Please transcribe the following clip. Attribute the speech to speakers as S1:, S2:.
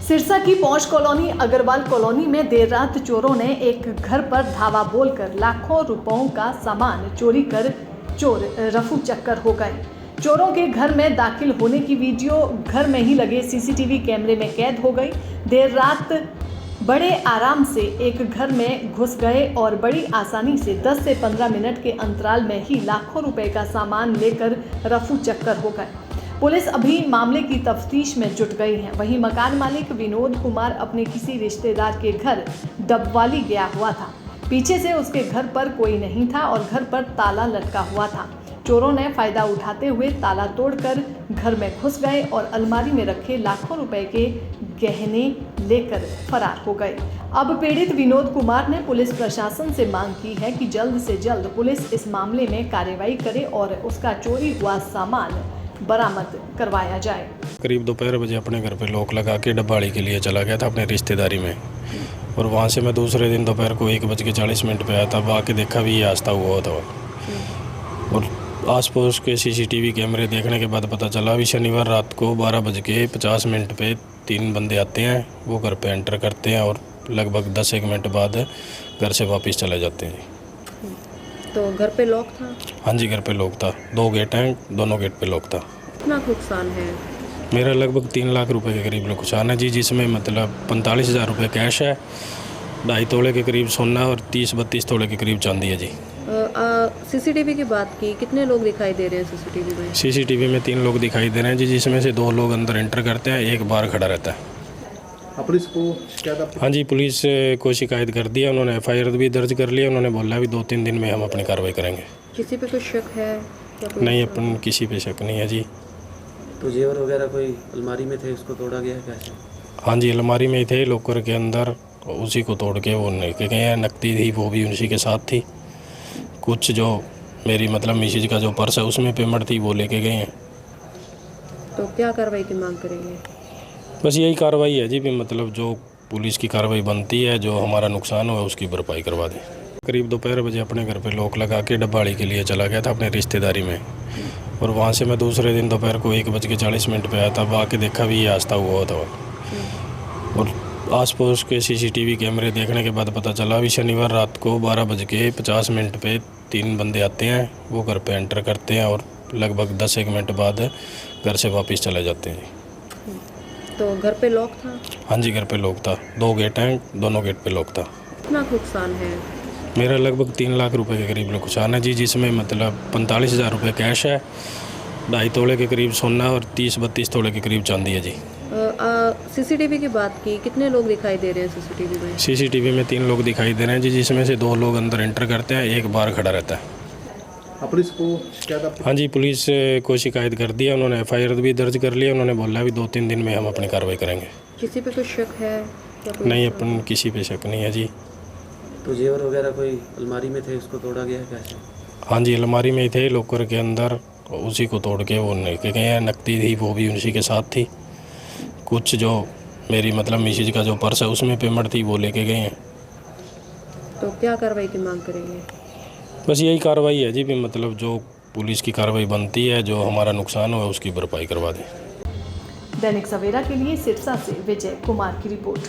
S1: सिरसा की पौष colony Agarwal colony में देर रात चोरों ने एक घर पर धावा बोलकर लाखों रुपयों का सामान चोरी कर चोर रफू चक्कर हो गए। चोरों के घर में दाखिल होने की वीडियो घर में ही लगे सीसीटीवी कैमरे में कैद हो गई। देर रात बड़े आराम से एक घर में घुस गए और बड़ी आसानी से 10 से 15 मिनट के अंतराल में ही लाखों रुपए का सामान लेकर रफू चक्कर हो गए। पुलिस अभी मामले की तफ्तीश में जुट गई है। वहीं मकान मालिक विनोद कुमार अपने किसी रिश्तेदार के घर डबवाली गया हुआ था। पीछे से उसके घर पर कोई नहीं था और घर पर ताला लटका हुआ था। चोरों ने फायदा उठाते हुए ताला तोड़कर घर में घुस गए और अलमारी में रखे लाखों रुपए के गहने लेकर फरार हो गए। अब पीड़ित विनोद कुमार ने पुलिस प्रशासन से मांग की है कि जल्द से जल्द पुलिस इस मामले में कार्रवाई करे और उसका चोरी हुआ सामान बरामद करवाया जाए।
S2: करीब दोपहर बजे अपने घर पे लॉक लगा के डब्बाड़ी के लिए चला गया था अपने रिश्तेदारी में, और वहाँ से मैं दूसरे दिन दोपहर को 1:40 पे आया था। अब आके देखा भी ये आस्था हुआ था, और आस पड़ोस के सीसीटीवी कैमरे देखने के बाद पता चला भी शनिवार रात को 12:50 पे 3 बंदे आते हैं। वो घर पे एंटर करते हैं और लगभग 10-1 मिनट बाद घर से वापस चले जाते हैं।
S3: तो घर पे लॉक था?
S2: हाँ जी, घर पे लॉक था। 2 गेट हैं, दोनों गेट पे लॉक था।
S3: कितना नुकसान है?
S2: मेरा लगभग 3 लाख रुपए के करीब नुकसान है जी, जिसमें मतलब 45,000 रुपये कैश है, 2.5 तोले के करीब सोना और 30-32 तोले के करीब चांदी है जी।
S3: सीसीटीवी की बात की, कितने लोग दिखाई दे रहे हैं सीसीटीवी में?
S2: सीसीटीवी में 3 लोग दिखाई दे रहे हैं जी, जिसमें से 2 लोग अंदर एंटर करते हैं, एक बाहर खड़ा रहता है।
S4: पुलिस को शिकायत?
S2: हाँ जी, पुलिस को शिकायत कर दिया उन्होंने, FIR भी दर्ज कर लिया। उन्होंने बोला भी 2-3 दिन में हम अपनी कार्रवाई करेंगे।
S3: किसी पे कोई शक है?
S2: नहीं, अपन किसी पे शक नहीं है जी।
S5: तो जेवर वगैरह कोई अलमारी में थे, उसको तोड़ा गया है कैसे?
S2: हाँ जी, अलमारी में ही थे लॉकर के अंदर, उसी को तोड़ के वो लेके गए हैं। नकदी थी वो भी उसी के साथ थी। कुछ जो मेरी मतलब मिसेज का जो पर्स है उसमें पेमेंट थी वो लेके गए हैं।
S3: तो क्या कार्रवाई की मांग करेंगे?
S2: बस यही कार्रवाई है जी, भी मतलब जो पुलिस की कार्रवाई बनती है, जो हमारा नुकसान हुआ उसकी भरपाई करवा दें। करीब दोपहर बजे अपने घर पे लॉक लगा के डब्बाड़ी के लिए चला गया था अपने रिश्तेदारी में, और वहाँ से मैं दूसरे दिन दोपहर को 1:40 पे आया था। अब आके देखा भी ये आस्था हुआ था, और आस पड़ोस के सीसीटीवी कैमरे देखने के बाद पता चला भी शनिवार रात को 12:50 पे 3 बंदे आते हैं। वो घर पे एंटर करते हैं और लगभग 10-1 मिनट बाद घर से वापस चले जाते हैं।
S3: तो घर पे लॉक था?
S2: हाँ जी, घर पे लॉक था। 2 गेट हैं, दोनों गेट पे लॉक था।
S3: कितना नुकसान है?
S2: मेरा लगभग 3 लाख रुपए के करीब नुकसान है जी, जिसमें मतलब 45,000 रुपये कैश है, 2.5 तोले के करीब सोना और 30-32 तोले के करीब चांदी है जी।
S3: सीसीटीवी की बात की, कितने लोग दिखाई दे रहे हैं सीसीटीवी में?
S2: सीसीटीवी में 3 लोग दिखाई दे रहे हैं जी, जिसमें से 2 लोग अंदर एंटर करते हैं, एक बाहर खड़ा रहता है।
S4: पुलिस को शिकायत?
S2: हाँ जी, पुलिस को शिकायत कर दिया उन्होंने, FIR भी दर्ज कर लिया। उन्होंने बोला भी 2-3 दिन में हम अपनी कार्रवाई करेंगे।
S3: किसी पे कोई शक है?
S2: नहीं, अपन किसी पे शक नहीं है जी।
S5: तो जेवर वगैरह कोई अलमारी में थे, उसको तोड़ा गया है कैसे?
S2: हाँ जी, अलमारी में ही थे लॉकर के अंदर, उसी को तोड़ के वो लेके गए हैं। नकदी थी वो भी उसी के साथ थी। कुछ जो मेरी मतलब मिसेज का जो पर्स है उसमें पेमेंट थी वो लेके गए हैं।
S3: तो क्या कार्रवाई की मांग करेंगे?
S2: बस यही कार्रवाई है जी, भी मतलब जो पुलिस की कार्रवाई बनती है, जो हमारा नुकसान हुआ उसकी भरपाई करवा दें।
S1: दैनिक सवेरा के लिए सिरसा से विजय कुमार की रिपोर्ट।